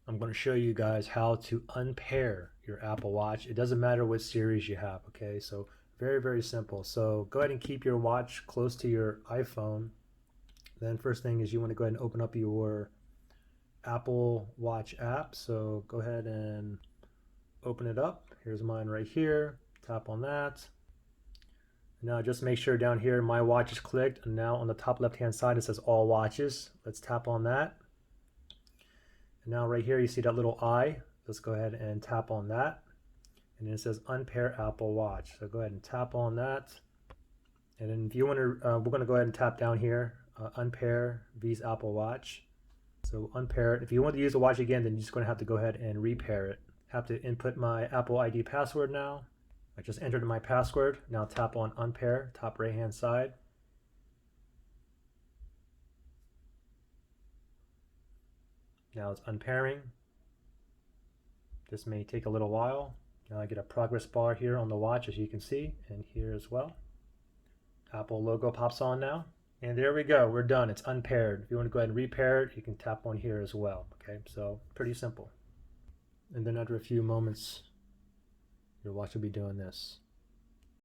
I'm going to show you guys how to unpair your Apple Watch. It doesn't matter what series you have, okay? So very, very simple. So go ahead and keep your watch close to your iPhone. Then first thing is you want to go ahead and open up your Apple Watch app. So go ahead and open it up. Here's mine right here. Tap on that. Now just make sure down here my watch is clicked, and now on the top left hand side it says all watches. Let's tap on that. And now right here you see that little eye. Let's go ahead and tap on that. And then it says Unpair Apple Watch. So go ahead and tap on that. And then if you want to, we're going to go ahead and tap down here, Unpair V's Apple Watch. So unpair it. If you want to use the watch again, then you're just going to have to go ahead and repair it. Have to input my Apple ID password now. I just entered my password. Now tap on Unpair, top right hand side. Now it's unpairing. This may take a little while. Now I get a progress bar here on the watch, as you can see, and here as well. Apple logo pops on now. And there we go, we're done. It's unpaired. If you want to go ahead and repair it, you can tap on here as well. Okay, so pretty simple. And then after a few moments, your watch will be doing this.